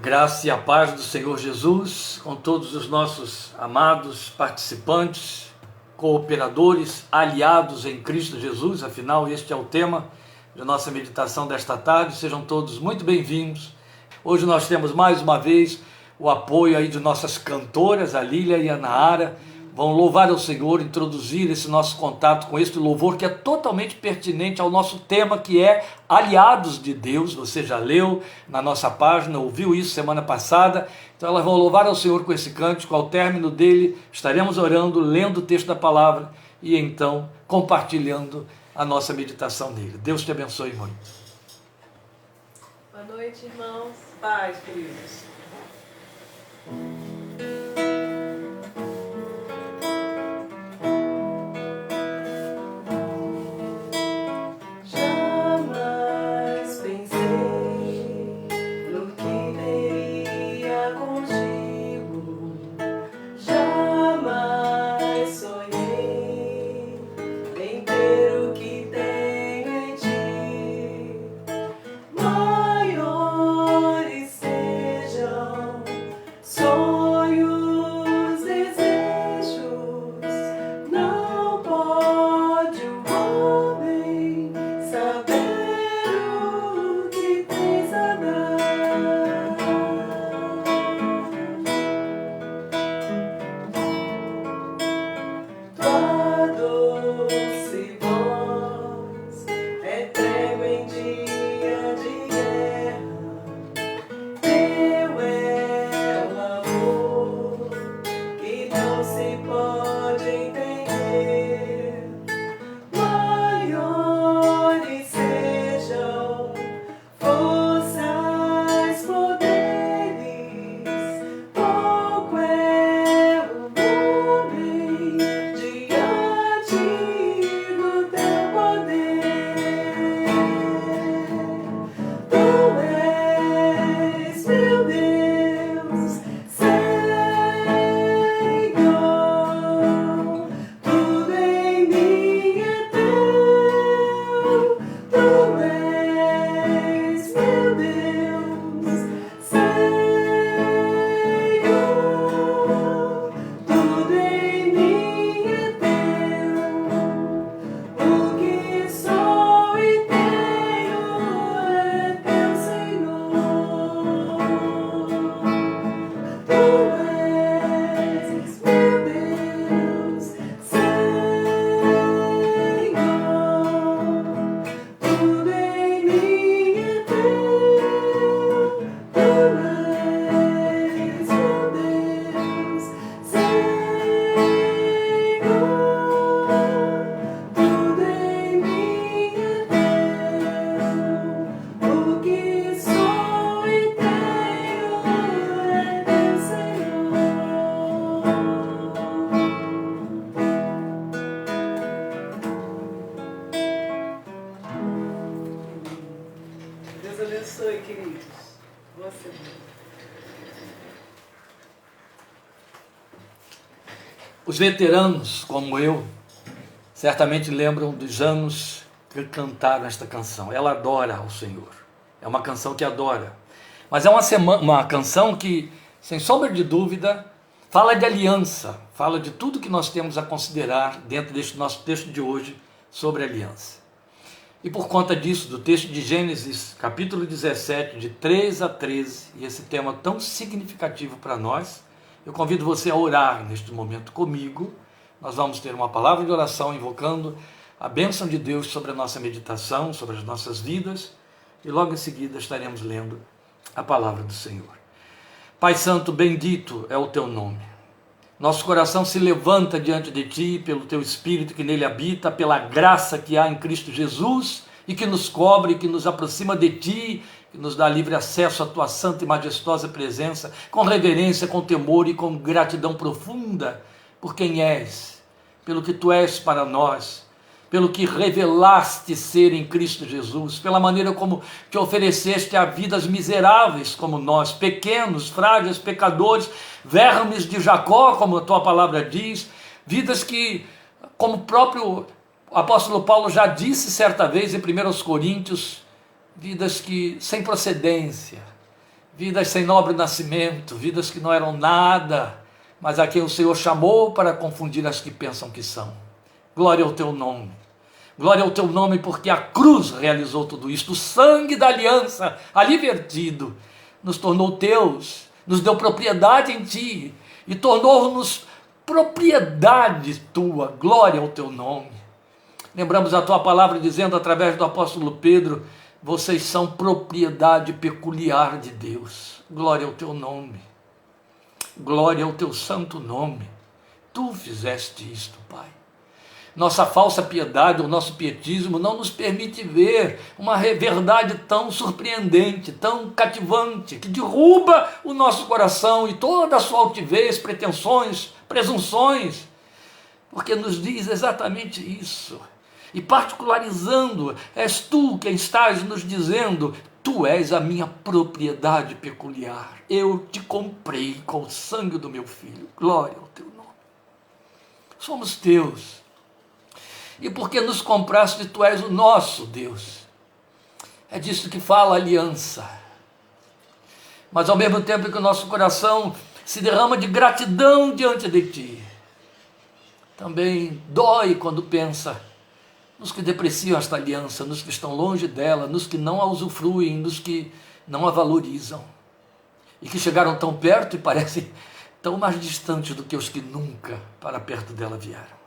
Graça e a paz do Senhor Jesus com todos os nossos amados participantes, cooperadores, aliados em Cristo Jesus. Afinal, este é o tema de nossa meditação desta tarde. Sejam todos muito bem-vindos. Hoje nós temos mais uma vez o apoio aí de nossas cantoras, a Lília e a Nahara. Vão louvar ao Senhor, introduzir esse nosso contato com este louvor que é totalmente pertinente ao nosso tema, que é aliados de Deus. Você já leu na nossa página, ouviu isso semana passada. Então elas vão louvar ao Senhor com esse cântico. Ao término dele estaremos orando, lendo o texto da palavra e então compartilhando a nossa meditação nele. Deus te abençoe muito. Boa noite, irmãos. Paz, queridos. Os veteranos, como eu, certamente lembram dos anos que cantaram esta canção. Ela adora ao Senhor. É uma canção que adora. Mas é uma canção que, sem sombra de dúvida, fala de aliança. Fala de tudo que nós temos a considerar dentro deste nosso texto de hoje sobre aliança. E por conta disso, do texto de Gênesis, capítulo 17, de 3 a 13, e esse tema tão significativo para nós, eu convido você a orar neste momento comigo. Nós vamos ter uma palavra de oração invocando a bênção de Deus sobre a nossa meditação, sobre as nossas vidas, e logo em seguida estaremos lendo a palavra do Senhor. Pai Santo, bendito é o teu nome. Nosso coração se levanta diante de ti pelo teu Espírito que nele habita, pela graça que há em Cristo Jesus e que nos cobre, que nos aproxima de ti, que nos dá livre acesso à tua santa e majestosa presença, com reverência, com temor e com gratidão profunda por quem és, pelo que tu és para nós, pelo que revelaste ser em Cristo Jesus, pela maneira como te ofereceste a vidas miseráveis como nós, pequenos, frágeis, pecadores, vermes de Jacó, como a tua palavra diz, vidas que, como o próprio apóstolo Paulo já disse certa vez em 1 Coríntios, vidas que sem procedência, vidas sem nobre nascimento, vidas que não eram nada, mas a quem o Senhor chamou para confundir as que pensam que são. Glória ao teu nome. Glória ao teu nome, porque a cruz realizou tudo isto. O sangue da aliança ali vertido nos tornou teus, nos deu propriedade em ti e tornou-nos propriedade tua. Glória ao teu nome. Lembramos a tua palavra dizendo através do apóstolo Pedro: vocês são propriedade peculiar de Deus. Glória ao teu nome. Glória ao teu santo nome. Tu fizeste isto, Pai. Nossa falsa piedade, o nosso pietismo não nos permite ver uma verdade tão surpreendente, tão cativante, que derruba o nosso coração e toda a sua altivez, pretensões, presunções, porque nos diz exatamente isso. E particularizando, és tu quem estás nos dizendo: tu és a minha propriedade peculiar, eu te comprei com o sangue do meu filho. Glória ao teu nome. Somos teus. E porque nos compraste, tu és o nosso Deus. É disso que fala a aliança. Mas ao mesmo tempo que o nosso coração se derrama de gratidão diante de ti, também dói quando pensa nos que depreciam esta aliança, nos que estão longe dela, nos que não a usufruem, nos que não a valorizam, e que chegaram tão perto e parecem tão mais distantes do que os que nunca para perto dela vieram.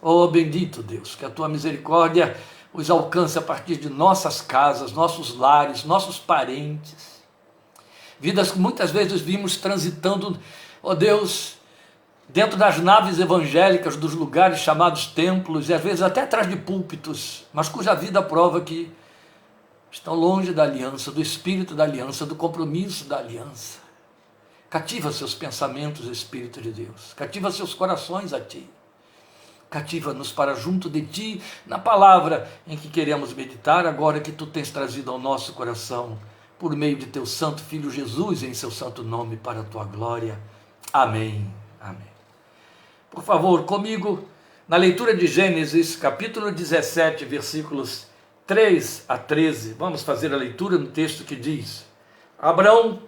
Oh, bendito Deus, que a tua misericórdia os alcance a partir de nossas casas, nossos lares, nossos parentes. Vidas que muitas vezes vimos transitando, oh Deus, dentro das naves evangélicas, dos lugares chamados templos, e às vezes até atrás de púlpitos, mas cuja vida prova que estão longe da aliança, do espírito da aliança, do compromisso da aliança. Cativa seus pensamentos, Espírito de Deus. Cativa seus corações a ti. Cativa-nos para junto de ti, na palavra em que queremos meditar, agora que tu tens trazido ao nosso coração, por meio de teu santo Filho Jesus, em seu santo nome, para a tua glória. Amém. Amém. Por favor, comigo, na leitura de Gênesis, capítulo 17, versículos 3 a 13, vamos fazer a leitura no texto que diz: Abraão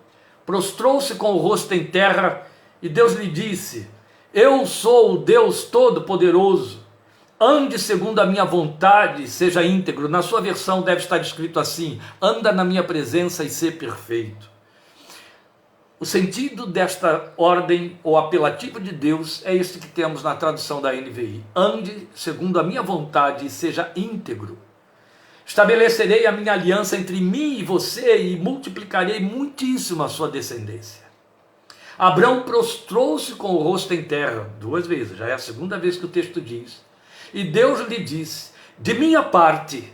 prostrou-se com o rosto em terra, e Deus lhe disse: eu sou o Deus Todo-Poderoso, ande segundo a minha vontade, seja íntegro. Na sua versão deve estar escrito assim: anda na minha presença e ser perfeito. O sentido desta ordem ou apelativo de Deus é este que temos na tradução da NVI: ande segundo a minha vontade e seja íntegro. Estabelecerei a minha aliança entre mim e você e multiplicarei muitíssimo a sua descendência. Abraão prostrou-se com o rosto em terra, 2 vezes, já é a segunda vez que o texto diz, e Deus lhe disse: de minha parte,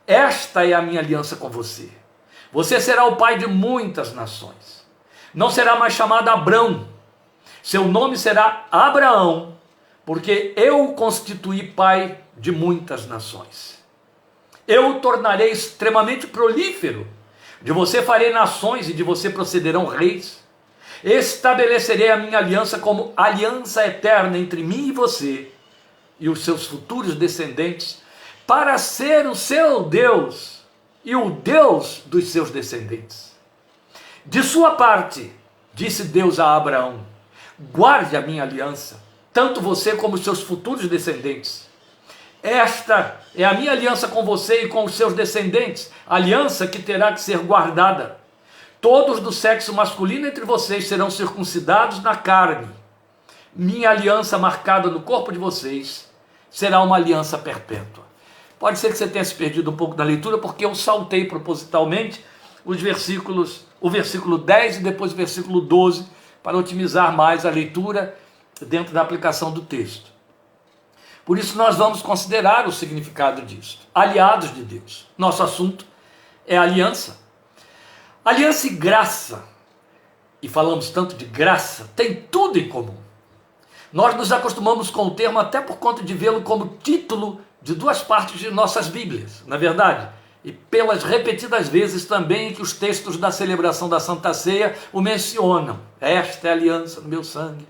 esta é a minha aliança com você. Você será o pai de muitas nações. Não será mais chamado Abrão, seu nome será Abraão, porque eu o constituí pai de muitas nações. Eu o tornarei extremamente prolífero, de você farei nações e de você procederão reis. Estabelecerei a minha aliança como aliança eterna entre mim e você e os seus futuros descendentes, para ser o seu Deus e o Deus dos seus descendentes. De sua parte, disse Deus a Abraão: guarde a minha aliança, tanto você como os seus futuros descendentes. Esta é a minha aliança com você e com os seus descendentes, aliança que terá que ser guardada. Todos do sexo masculino entre vocês serão circuncidados na carne. Minha aliança marcada no corpo de vocês será uma aliança perpétua. Pode ser que você tenha se perdido um pouco da leitura, porque eu saltei propositalmente o versículo 10 e depois o versículo 12, para otimizar mais a leitura dentro da aplicação do texto. Por isso nós vamos considerar o significado disso. Aliados de Deus. Nosso assunto é aliança. Aliança e graça, e falamos tanto de graça, tem tudo em comum. Nós nos acostumamos com o termo até por conta de vê-lo como título de 2 partes de nossas Bíblias, na verdade, e pelas repetidas vezes também em que os textos da celebração da Santa Ceia o mencionam. Esta é a aliança no meu sangue.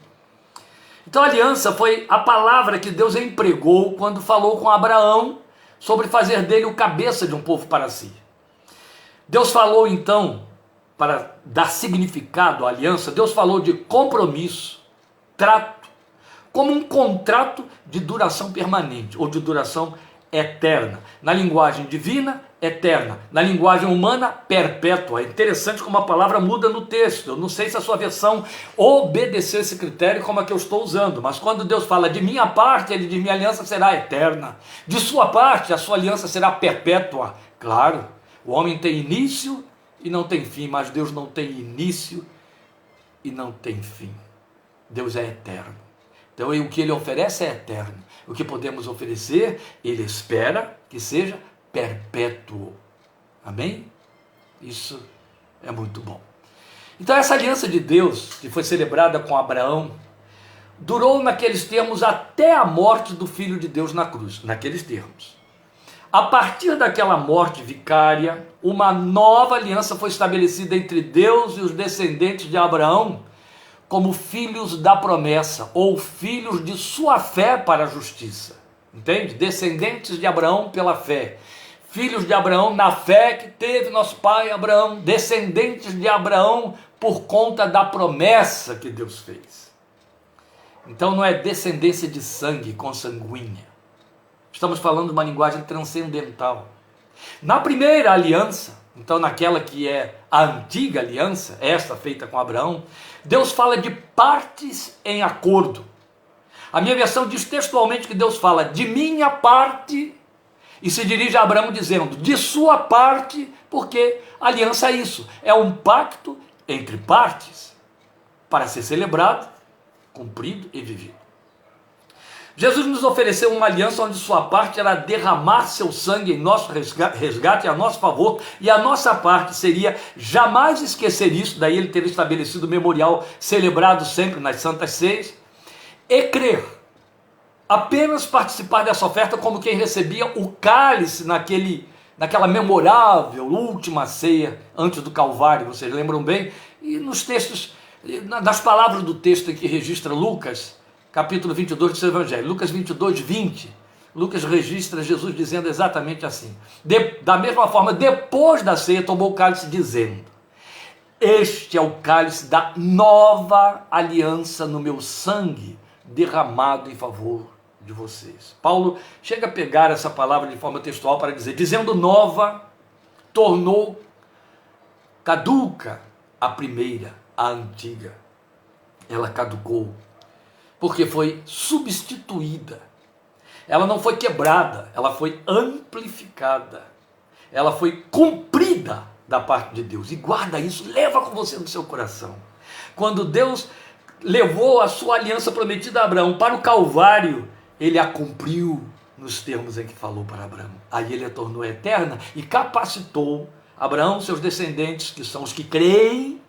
Então a aliança foi a palavra que Deus empregou quando falou com Abraão sobre fazer dele o cabeça de um povo para si. Deus falou então para dar significado à aliança, Deus falou de compromisso, trato, como um contrato de duração permanente ou de duração eterna. Na linguagem divina, eterna. Na linguagem humana, perpétua. É interessante como a palavra muda no texto. Eu não sei se a sua versão obedeceu esse critério como a que eu estou usando, mas quando Deus fala de minha parte, ele diz minha aliança será eterna. De sua parte, a sua aliança será perpétua. Claro, o homem tem início e não tem fim, mas Deus não tem início e não tem fim. Deus é eterno. Então o que ele oferece é eterno. O que podemos oferecer, ele espera que seja perpétuo. Amém? Isso é muito bom. Então essa aliança de Deus, que foi celebrada com Abraão, durou naqueles termos até a morte do Filho de Deus na cruz. Naqueles termos. A partir daquela morte vicária, uma nova aliança foi estabelecida entre Deus e os descendentes de Abraão, como filhos da promessa, ou filhos de sua fé para a justiça. Entende? Descendentes de Abraão pela fé. Filhos de Abraão na fé que teve nosso pai Abraão. Descendentes de Abraão por conta da promessa que Deus fez. Então não é descendência de sangue consanguínea. Estamos falando de uma linguagem transcendental. Na primeira aliança, então naquela que é a antiga aliança, esta feita com Abraão, Deus fala de partes em acordo. A minha versão diz textualmente que Deus fala de minha parte e se dirige a Abraão dizendo de sua parte, porque a aliança é isso, é um pacto entre partes para ser celebrado, cumprido e vivido. Jesus nos ofereceu uma aliança onde sua parte era derramar seu sangue em nosso resgate a nosso favor, e a nossa parte seria jamais esquecer isso, daí ele ter estabelecido o memorial celebrado sempre nas Santas Ceias, e crer, apenas participar dessa oferta como quem recebia o cálice naquela memorável última ceia antes do Calvário, vocês lembram bem? E nos textos, nas palavras do texto em que registra Lucas, capítulo 22 do seu Evangelho, Lucas 22, 20, Lucas registra Jesus dizendo exatamente assim. Da mesma forma, depois da ceia, tomou o cálice dizendo: este é o cálice da nova aliança no meu sangue, derramado em favor de vocês. Paulo chega a pegar essa palavra de forma textual para dizer, dizendo nova, tornou caduca a primeira, a antiga. Ela caducou, porque foi substituída. Ela não foi quebrada, ela foi amplificada. Ela foi cumprida da parte de Deus. E guarda isso, leva com você no seu coração. Quando Deus levou a sua aliança prometida a Abraão para o Calvário, ele a cumpriu nos termos em que falou para Abraão. Aí ele a tornou eterna e capacitou Abraão e seus descendentes, que são os que creem,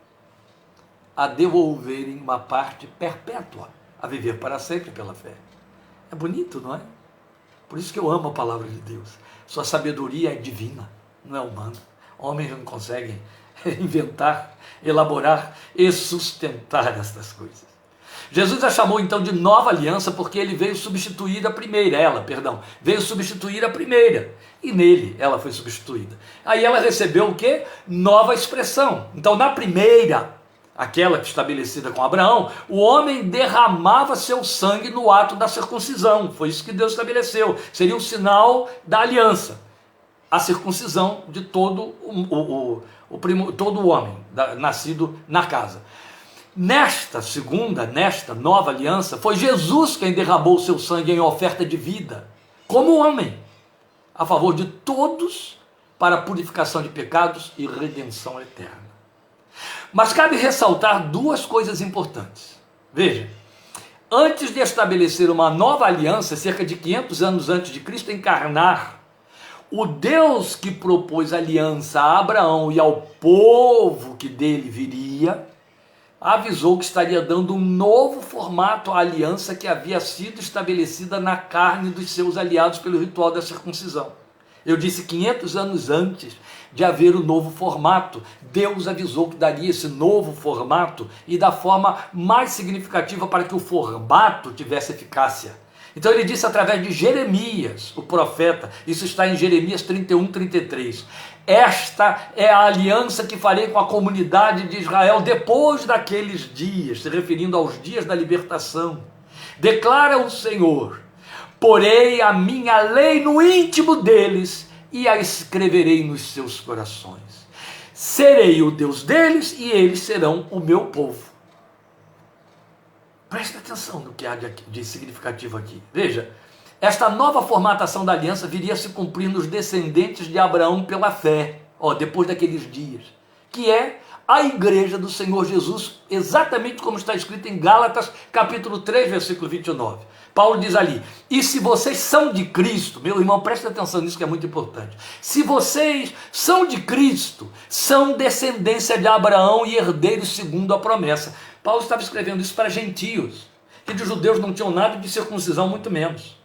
a devolverem uma parte perpétua, a viver para sempre pela fé. É bonito, não é? Por isso que eu amo a palavra de Deus. Sua sabedoria é divina, não é humana. Homens não conseguem inventar, elaborar e sustentar estas coisas. Jesus a chamou então de nova aliança porque ele veio substituir a primeira, veio substituir a primeira, e nele ela foi substituída. Aí ela recebeu o quê? Nova expressão. Então na primeira, aquela estabelecida com Abraão, o homem derramava seu sangue no ato da circuncisão. Foi isso que Deus estabeleceu. Seria um sinal da aliança. A circuncisão de todo o homem nascido na casa. Nesta nova aliança, foi Jesus quem derramou seu sangue em oferta de vida, como homem, a favor de todos, para a purificação de pecados e redenção eterna. Mas cabe ressaltar duas coisas importantes. Veja, antes de estabelecer uma nova aliança, cerca de 500 anos antes de Cristo encarnar, o Deus que propôs aliança a Abraão e ao povo que dele viria, avisou que estaria dando um novo formato à aliança que havia sido estabelecida na carne dos seus aliados pelo ritual da circuncisão. Eu disse 500 anos antes de haver o novo formato. Deus avisou que daria esse novo formato e da forma mais significativa para que o formato tivesse eficácia. Então ele disse através de Jeremias, o profeta, isso está em Jeremias 31, 33. Esta é a aliança que farei com a comunidade de Israel depois daqueles dias, se referindo aos dias da libertação. Declara o Senhor: porei a minha lei no íntimo deles e a escreverei nos seus corações. Serei o Deus deles e eles serão o meu povo. Presta atenção no que há de significativo aqui. Veja, esta nova formatação da aliança viria a se cumprir nos descendentes de Abraão pela fé, depois daqueles dias, que é a igreja do Senhor Jesus, exatamente como está escrito em Gálatas, capítulo 3, versículo 29. Paulo diz ali: e se vocês são de Cristo, meu irmão, presta atenção nisso que é muito importante. Se vocês são de Cristo, são descendência de Abraão e herdeiros segundo a promessa. Paulo estava escrevendo isso para gentios, que de judeus não tinham nada de circuncisão, muito menos.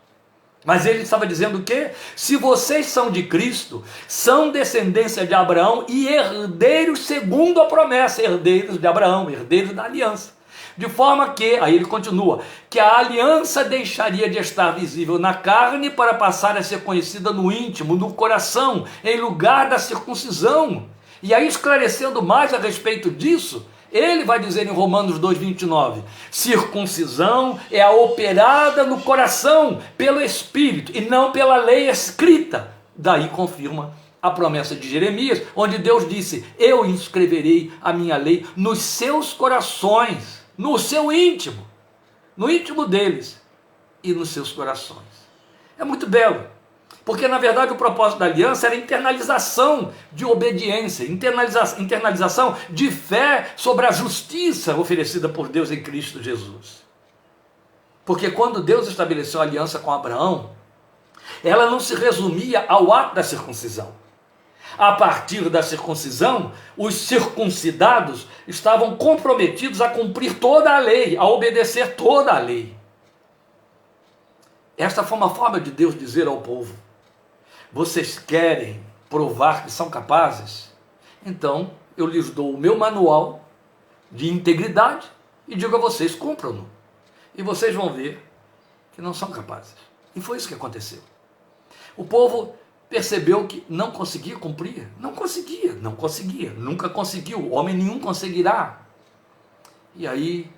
Mas ele estava dizendo o quê? Se vocês são de Cristo, são descendência de Abraão e herdeiros segundo a promessa, herdeiros de Abraão, herdeiros da aliança. De forma que, aí ele continua, que a aliança deixaria de estar visível na carne para passar a ser conhecida no íntimo, no coração, em lugar da circuncisão. E aí, esclarecendo mais a respeito disso, ele vai dizer em Romanos 2,29, circuncisão é a operada no coração pelo Espírito e não pela lei escrita. Daí confirma a promessa de Jeremias, onde Deus disse: eu inscreverei a minha lei nos seus corações, no seu íntimo, no íntimo deles e nos seus corações. É muito belo. Porque, na verdade, o propósito da aliança era internalização de obediência, internalização de fé sobre a justiça oferecida por Deus em Cristo Jesus. Porque quando Deus estabeleceu a aliança com Abraão, ela não se resumia ao ato da circuncisão. A partir da circuncisão, os circuncidados estavam comprometidos a cumprir toda a lei, a obedecer toda a lei. Esta foi uma forma de Deus dizer ao povo: vocês querem provar que são capazes? Então eu lhes dou o meu manual de integridade e digo a vocês: cumpram-no. E vocês vão ver que não são capazes. E foi isso que aconteceu. O povo percebeu que não conseguia cumprir. Não conseguia, nunca conseguiu. Homem nenhum conseguirá. E aí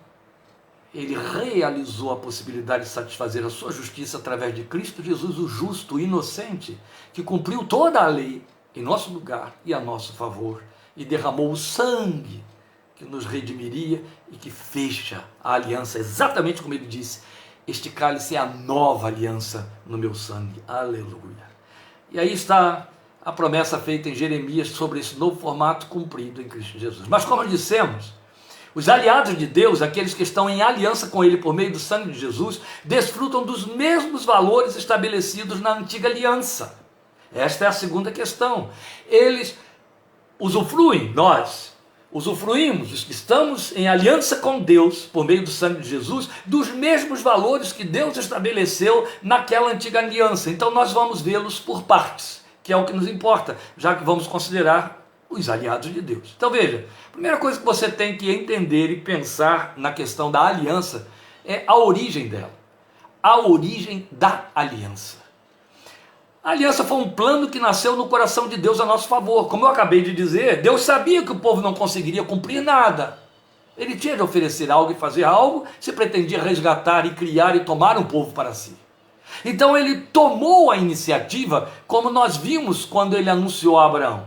ele realizou a possibilidade de satisfazer a sua justiça através de Cristo Jesus, o justo, o inocente, que cumpriu toda a lei em nosso lugar e a nosso favor, e derramou o sangue que nos redimiria e que fecha a aliança, exatamente como ele disse: este cálice é a nova aliança no meu sangue. Aleluia. E aí está a promessa feita em Jeremias sobre esse novo formato cumprido em Cristo Jesus. Mas como dissemos, os aliados de Deus, aqueles que estão em aliança com Ele por meio do sangue de Jesus, desfrutam dos mesmos valores estabelecidos na antiga aliança. Esta é a segunda questão. Eles usufruem, nós usufruímos, os que estamos em aliança com Deus por meio do sangue de Jesus, dos mesmos valores que Deus estabeleceu naquela antiga aliança. Então nós vamos vê-los por partes, que é o que nos importa, já que vamos considerar os aliados de Deus. Então veja, a primeira coisa que você tem que entender e pensar na questão da aliança é a origem dela, a origem da aliança. A aliança foi um plano que nasceu no coração de Deus a nosso favor. Como eu acabei de dizer, Deus sabia que o povo não conseguiria cumprir nada. Ele tinha de oferecer algo e fazer algo se pretendia resgatar e criar e tomar um povo para si. Então ele tomou a iniciativa, como nós vimos quando ele anunciou a Abraão.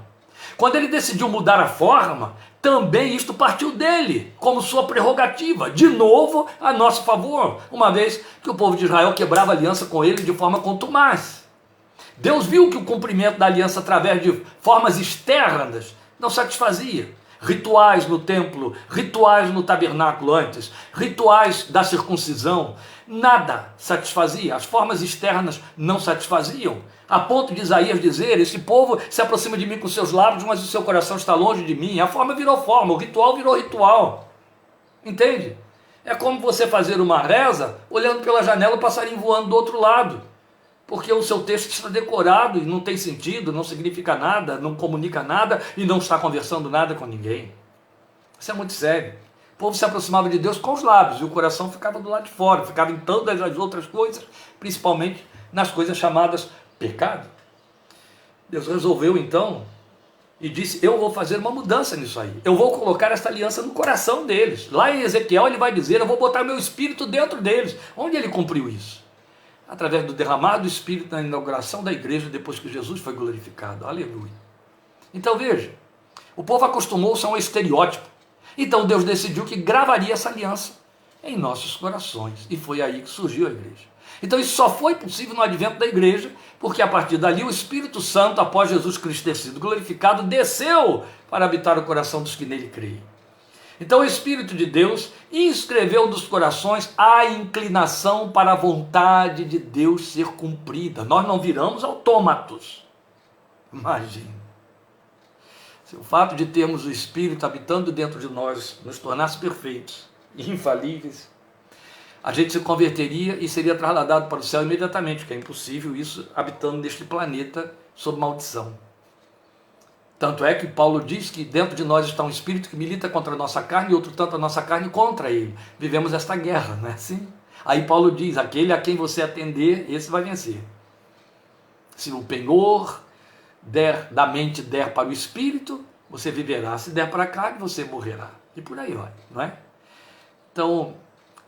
Quando ele decidiu mudar a forma, também isto partiu dele, como sua prerrogativa, de novo a nosso favor, uma vez que o povo de Israel quebrava aliança com ele de forma contumaz. Deus viu que o cumprimento da aliança através de formas externas não satisfazia. Rituais no templo, rituais no tabernáculo antes, rituais da circuncisão, nada satisfazia. As formas externas não satisfaziam. A ponto de Isaías dizer: esse povo se aproxima de mim com seus lábios, mas o seu coração está longe de mim. A forma virou forma, o ritual virou ritual. Entende? É como você fazer uma reza, olhando pela janela o passarinho voando do outro lado. Porque o seu texto está decorado e não tem sentido, não significa nada, não comunica nada e não está conversando nada com ninguém. Isso é muito sério. O povo se aproximava de Deus com os lábios e o coração ficava do lado de fora, ficava em todas as outras coisas, principalmente nas coisas chamadas pecado. Deus resolveu então e disse: eu vou fazer uma mudança nisso aí, eu vou colocar essa aliança no coração deles. Lá em Ezequiel ele vai dizer: eu vou botar meu espírito dentro deles. Onde ele cumpriu isso? Através do derramar do espírito na inauguração da igreja depois que Jesus foi glorificado. Aleluia. Então veja, o povo acostumou-se a um estereótipo. Então Deus decidiu que gravaria essa aliança em nossos corações. E foi aí que surgiu a igreja. Então isso só foi possível no advento da igreja, porque a partir dali o Espírito Santo, após Jesus Cristo ter sido glorificado, desceu para habitar o coração dos que nele creem. Então o Espírito de Deus inscreveu nos corações a inclinação para a vontade de Deus ser cumprida. Nós não viramos autômatos. Imagine. Se o fato de termos o Espírito habitando dentro de nós nos tornasse perfeitos e infalíveis, a gente se converteria e seria trasladado para o céu imediatamente, porque é impossível isso habitando neste planeta sob maldição. Tanto é que Paulo diz que dentro de nós está um espírito que milita contra a nossa carne e outro tanto a nossa carne contra ele. Vivemos esta guerra, não é assim? Aí Paulo diz: aquele a quem você atender, esse vai vencer. Se o penhor da mente der para o espírito, você viverá. Se der para a carne, você morrerá. E por aí vai, não é? Então,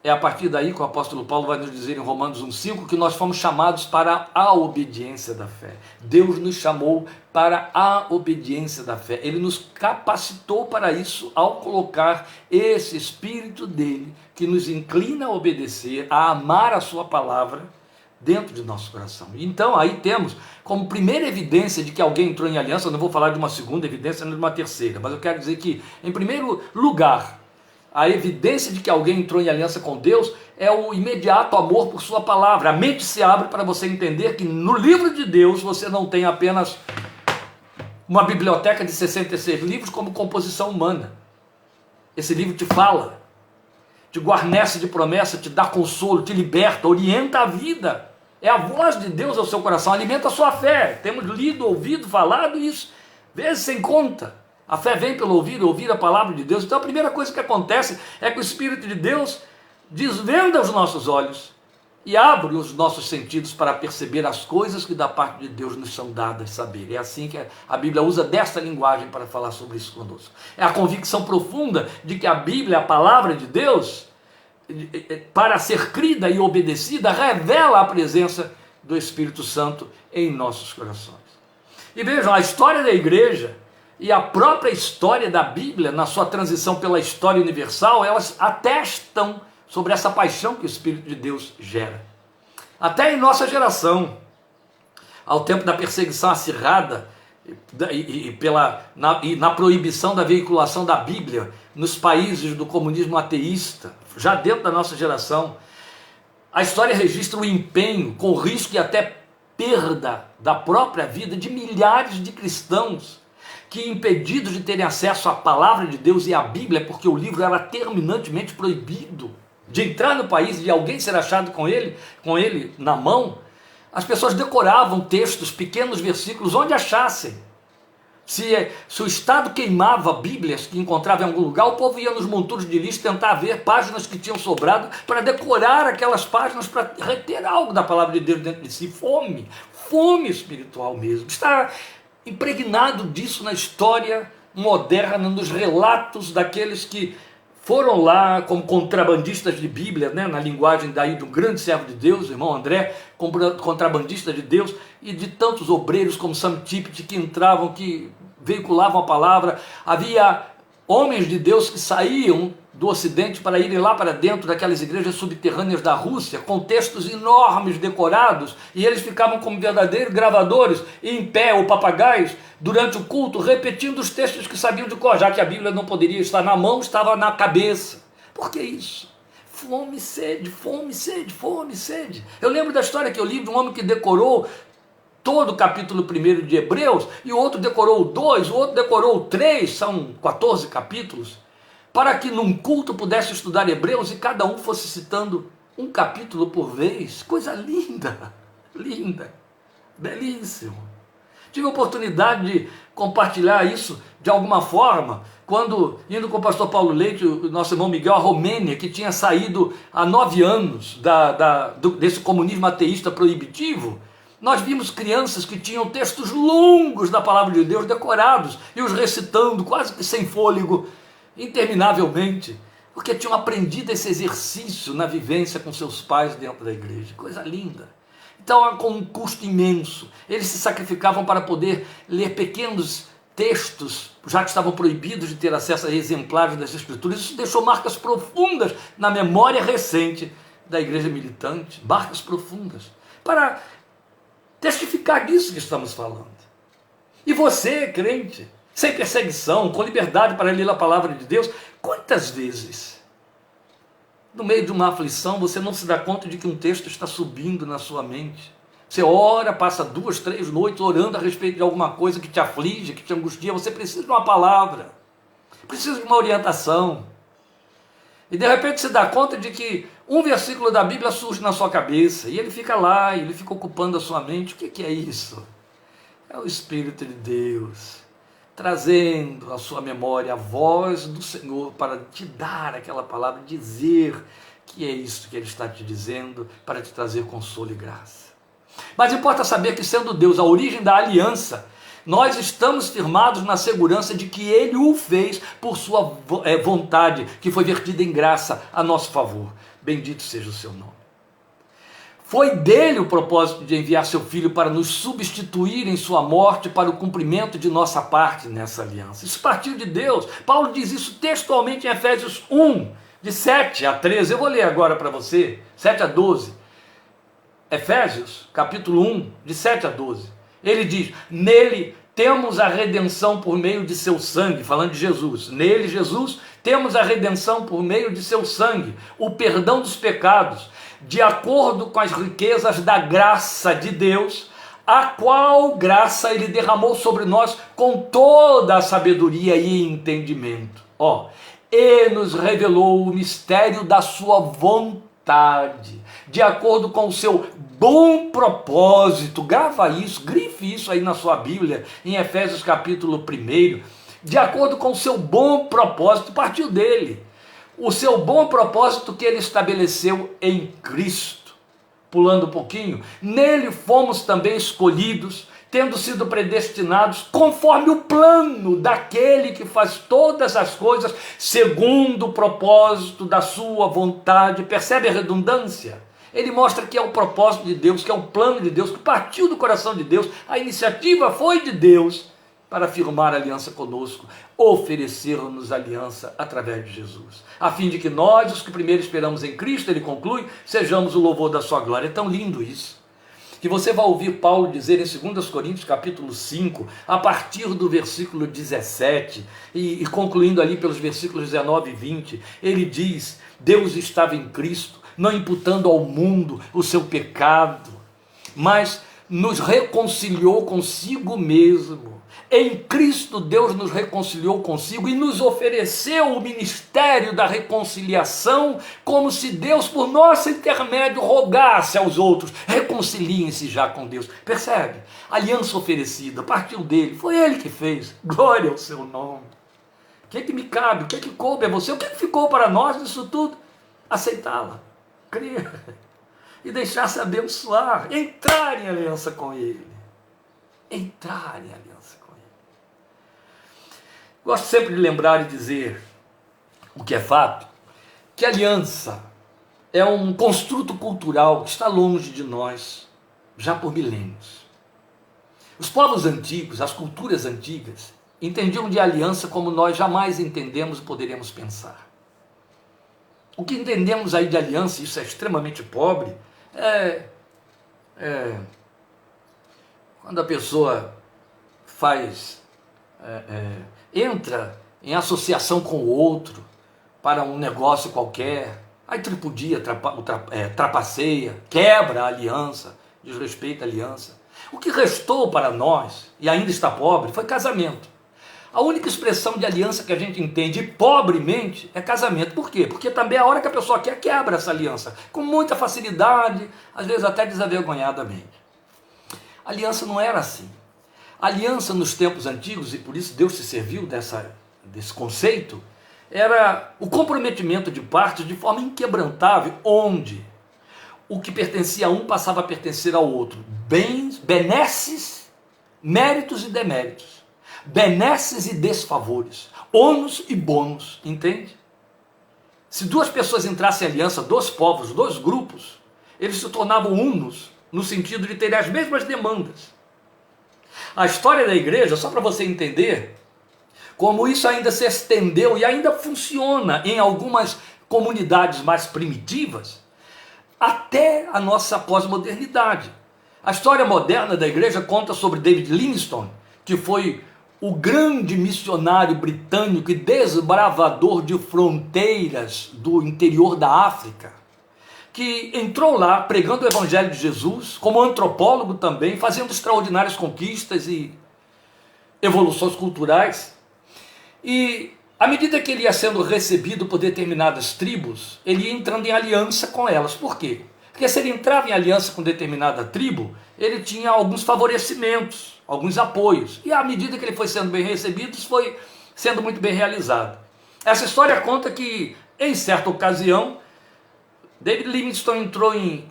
é a partir daí que o apóstolo Paulo vai nos dizer em Romanos 1,5 que nós fomos chamados para a obediência da fé. Deus nos chamou para a obediência da fé. Ele nos capacitou para isso ao colocar esse Espírito dele que nos inclina a obedecer, a amar a sua palavra dentro de nosso coração. Então aí temos como primeira evidência de que alguém entrou em aliança, eu não vou falar de uma segunda evidência, nem de uma terceira, mas eu quero dizer que, em primeiro lugar, a evidência de que alguém entrou em aliança com Deus é o imediato amor por sua palavra. A mente se abre para você entender que no livro de Deus você não tem apenas uma biblioteca de 66 livros como composição humana. Esse livro te fala, te guarnece de promessa, te dá consolo, te liberta, orienta a vida. É a voz de Deus ao seu coração, alimenta a sua fé. Temos lido, ouvido, falado isso, vezes sem conta. A fé vem pelo ouvir a palavra de Deus. Então a primeira coisa que acontece é que o Espírito de Deus desvenda os nossos olhos e abre os nossos sentidos para perceber as coisas que da parte de Deus nos são dadas saber. É assim que a Bíblia usa desta linguagem para falar sobre isso conosco. É a convicção profunda de que a Bíblia, a palavra de Deus, para ser crida e obedecida, revela a presença do Espírito Santo em nossos corações. E vejam, a história da igreja e a própria história da Bíblia, na sua transição pela história universal, elas atestam sobre essa paixão que o Espírito de Deus gera. Até em nossa geração, ao tempo da perseguição acirrada e na proibição da veiculação da Bíblia nos países do comunismo ateísta, já dentro da nossa geração, a história registra o empenho, com risco e até perda da própria vida de milhares de cristãos que, impedidos de terem acesso à palavra de Deus e à Bíblia, porque o livro era terminantemente proibido de entrar no país e alguém ser achado com ele na mão, as pessoas decoravam textos, pequenos versículos, onde achassem. Se o Estado queimava Bíblias que encontrava em algum lugar, o povo ia nos monturos de lixo tentar ver páginas que tinham sobrado para decorar aquelas páginas, para reter algo da palavra de Deus dentro de si. Fome espiritual mesmo. Está impregnado disso na história moderna, nos relatos daqueles que foram lá como contrabandistas de Bíblia, né, na linguagem daí de um grande servo de Deus, o irmão André, contrabandista de Deus, e de tantos obreiros como Sam Tippett que entravam, que veiculavam a palavra. Havia homens de Deus que saíam do Ocidente para irem lá para dentro daquelas igrejas subterrâneas da Rússia, com textos enormes decorados, e eles ficavam como verdadeiros gravadores, em pé ou papagaios, durante o culto, repetindo os textos que sabiam de cor, já que a Bíblia não poderia estar na mão, estava na cabeça. Por que isso? Fome, sede, fome, sede, fome, sede. Eu lembro da história que eu li de um homem que decorou todo o capítulo 1 de Hebreus, e o outro decorou o 2, o outro decorou o 3, são 14 capítulos, para que num culto pudesse estudar Hebreus e cada um fosse citando um capítulo por vez. Coisa linda, linda, belíssimo. Tive a oportunidade de compartilhar isso de alguma forma quando, indo com o pastor Paulo Leite, o nosso irmão Miguel, à Romênia, que tinha saído há 9 anos desse comunismo ateísta proibitivo, nós vimos crianças que tinham textos longos da palavra de Deus decorados e os recitando quase que sem fôlego, interminavelmente, porque tinham aprendido esse exercício na vivência com seus pais dentro da igreja. Coisa linda. Então, com um custo imenso, eles se sacrificavam para poder ler pequenos textos, já que estavam proibidos de ter acesso a exemplares das Escrituras. Isso deixou marcas profundas na memória recente da igreja militante, marcas profundas, para testificar disso que estamos falando. E você, crente, sem perseguição, com liberdade para ler a palavra de Deus, quantas vezes, no meio de uma aflição, você não se dá conta de que um texto está subindo na sua mente? Você ora, passa 2, 3 noites orando a respeito de alguma coisa que te aflige, que te angustia. Você precisa de uma palavra, precisa de uma orientação. E de repente você dá conta de que um versículo da Bíblia surge na sua cabeça, e ele fica lá, e ele fica ocupando a sua mente. O que é isso? É o Espírito de Deus, trazendo à sua memória a voz do Senhor para te dar aquela palavra, dizer que é isso que Ele está te dizendo, para te trazer consolo e graça. Mas importa saber que, sendo Deus a origem da aliança, nós estamos firmados na segurança de que Ele o fez por sua vontade, que foi vertida em graça a nosso favor. Bendito seja o seu nome. Foi dele o propósito de enviar seu Filho para nos substituir em sua morte para o cumprimento de nossa parte nessa aliança. Isso partiu de Deus. Paulo diz isso textualmente em Efésios 1, de 7 a 13. Eu vou ler agora para você, 7 a 12. Efésios, capítulo 1, de 7 a 12. Ele diz: nele temos a redenção por meio de seu sangue, falando de Jesus. Nele, Jesus, temos a redenção por meio de seu sangue, o perdão dos pecados, de acordo com as riquezas da graça de Deus, a qual graça Ele derramou sobre nós com toda a sabedoria e entendimento. E nos revelou o mistério da sua vontade, de acordo com o seu bom propósito. Grava isso, grife isso aí na sua Bíblia, em Efésios capítulo 1, de acordo com o seu bom propósito, partiu dele. O seu bom propósito que Ele estabeleceu em Cristo. Pulando um pouquinho, nele fomos também escolhidos, tendo sido predestinados conforme o plano daquele que faz todas as coisas segundo o propósito da sua vontade. Percebe a redundância? Ele mostra que é o propósito de Deus, que é o plano de Deus, que partiu do coração de Deus, a iniciativa foi de Deus para firmar aliança conosco, oferecer-nos aliança através de Jesus, a fim de que nós, os que primeiro esperamos em Cristo, ele conclui, sejamos o louvor da sua glória. É tão lindo isso, que você vai ouvir Paulo dizer em 2 Coríntios capítulo 5, a partir do versículo 17, e concluindo ali pelos versículos 19 e 20, ele diz: Deus estava em Cristo, não imputando ao mundo o seu pecado, mas nos reconciliou consigo mesmo. Em Cristo Deus nos reconciliou consigo e nos ofereceu o ministério da reconciliação, como se Deus, por nosso intermédio, rogasse aos outros: reconciliem-se já com Deus. Percebe? Aliança oferecida, partiu dele, foi ele que fez. Glória ao seu nome. O que me cabe? O que coube a você? O que ficou para nós disso tudo? Aceitá-la, crer e deixar-se abençoar, entrar em aliança com Ele. Entrar em aliança com Ele. Gosto sempre de lembrar e dizer o que é fato, que a aliança é um construto cultural que está longe de nós já por milênios. Os povos antigos, as culturas antigas, entendiam de aliança como nós jamais entendemos e poderemos pensar. O que entendemos aí de aliança, isso é extremamente pobre, quando a pessoa entra em associação com o outro para um negócio qualquer, aí tripudia, trapaceia, quebra a aliança, desrespeita a aliança. O que restou para nós, e ainda está pobre, foi casamento. A única expressão de aliança que a gente entende pobremente é casamento. Por quê? Porque também a hora que a pessoa quer, quebra essa aliança, com muita facilidade, às vezes até desavergonhadamente. A aliança não era assim. A aliança nos tempos antigos, e por isso Deus se serviu desse conceito era o comprometimento de partes de forma inquebrantável, onde o que pertencia a um passava a pertencer ao outro. Bens, benesses, méritos e deméritos. Benesses e desfavores. Ônus e bônus, entende? Se duas pessoas entrassem em aliança, dois povos, dois grupos, eles se tornavam unos, no sentido de terem as mesmas demandas. A história da igreja, só para você entender, como isso ainda se estendeu e ainda funciona em algumas comunidades mais primitivas, até a nossa pós-modernidade. A história moderna da igreja conta sobre David Livingstone, que foi o grande missionário britânico e desbravador de fronteiras do interior da África, que entrou lá pregando o evangelho de Jesus, como antropólogo também, fazendo extraordinárias conquistas e evoluções culturais. E à medida que ele ia sendo recebido por determinadas tribos, ele ia entrando em aliança com elas. Por quê? Porque se ele entrava em aliança com determinada tribo, ele tinha alguns favorecimentos, alguns apoios. E à medida que ele foi sendo bem recebido, isso foi sendo muito bem realizado. Essa história conta que, em certa ocasião, David Livingstone entrou em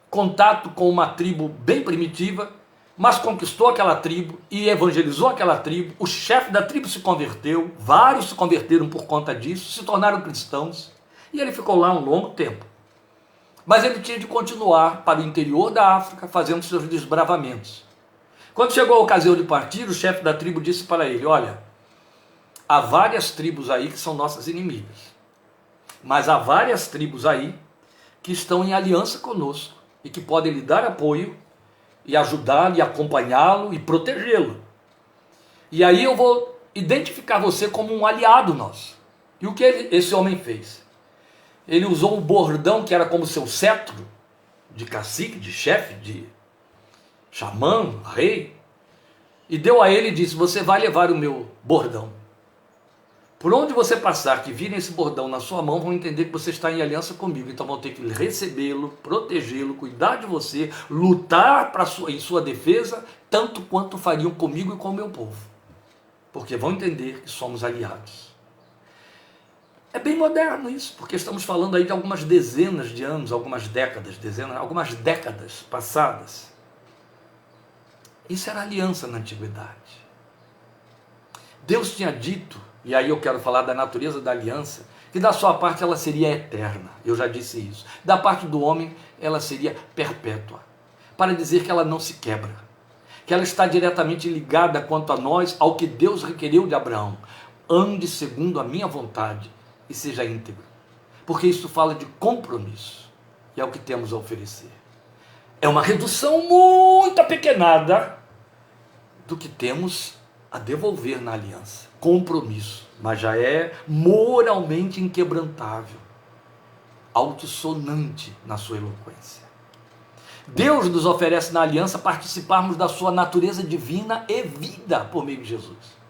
contato com uma tribo bem primitiva, mas conquistou aquela tribo e evangelizou aquela tribo. O chefe da tribo se converteu, vários se converteram por conta disso, se tornaram cristãos, e ele ficou lá um longo tempo. Mas ele tinha de continuar para o interior da África, fazendo seus desbravamentos. Quando chegou a ocasião de partir, o chefe da tribo disse para ele: olha, há várias tribos aí que são nossas inimigas, mas há várias tribos aí que estão em aliança conosco e que podem lhe dar apoio e ajudá-lo e acompanhá-lo e protegê-lo. E aí eu vou identificar você como um aliado nosso. E o que esse homem fez? Ele usou um bordão que era como seu cetro de cacique, de chefe, de xamã, rei, e deu a ele e disse: você vai levar o meu bordão. Por onde você passar, que virem esse bordão na sua mão, vão entender que você está em aliança comigo. Então vão ter que recebê-lo, protegê-lo, cuidar de você, lutar em sua defesa, tanto quanto fariam comigo e com o meu povo. Porque vão entender que somos aliados. É bem moderno isso, porque estamos falando aí de algumas dezenas de anos, algumas décadas passadas. Isso era aliança na antiguidade. Deus tinha dito, e aí eu quero falar da natureza da aliança, que da sua parte ela seria eterna, eu já disse isso. Da parte do homem ela seria perpétua, para dizer que ela não se quebra, que ela está diretamente ligada quanto a nós, ao que Deus requeriu de Abraão: ande segundo a minha vontade e seja íntegro, porque isso fala de compromisso, e é o que temos a oferecer. É uma redução muito apequenada do que temos a devolver na aliança. Compromisso, mas já é moralmente inquebrantável, altissonante na sua eloquência. Deus nos oferece na aliança participarmos da sua natureza divina e vida por meio de Jesus.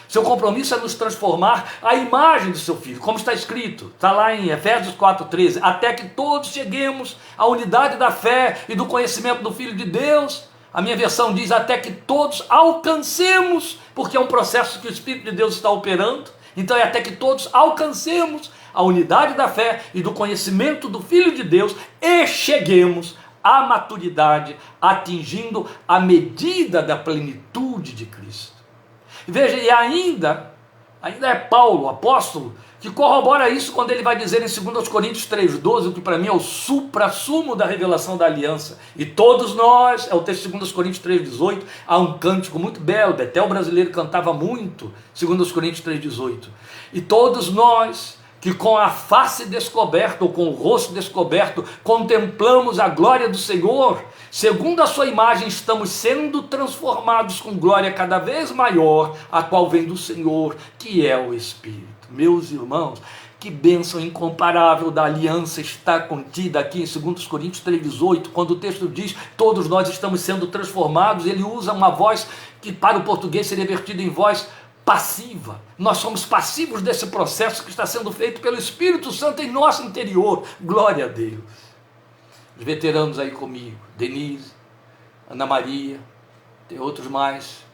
Seu compromisso é nos transformar à imagem do seu Filho, como está escrito, está lá em Efésios 4,13, até que todos cheguemos à unidade da fé e do conhecimento do Filho de Deus. A minha versão diz: até que todos alcancemos, porque é um processo que o Espírito de Deus está operando. Então é até que todos alcancemos a unidade da fé e do conhecimento do Filho de Deus e cheguemos à maturidade, atingindo a medida da plenitude de Cristo. Veja, e ainda é Paulo, o apóstolo, que corrobora isso quando ele vai dizer em 2 Coríntios 3,12, o que para mim é o supra-sumo da revelação da aliança. E todos nós, é o texto de 2 Coríntios 3,18, há um cântico muito belo, Betel brasileiro cantava muito, 2 Coríntios 3,18. E todos nós, que com a face descoberta, ou com o rosto descoberto, contemplamos a glória do Senhor, segundo a sua imagem, estamos sendo transformados com glória cada vez maior, a qual vem do Senhor, que é o Espírito. Meus irmãos, que bênção incomparável da aliança está contida aqui em 2 Coríntios 3,18, quando o texto diz: todos nós estamos sendo transformados. Ele usa uma voz que para o português seria vertida em voz passiva. Nós somos passivos desse processo que está sendo feito pelo Espírito Santo em nosso interior. Glória a Deus. Os veteranos aí comigo, Denise, Ana Maria, tem outros mais,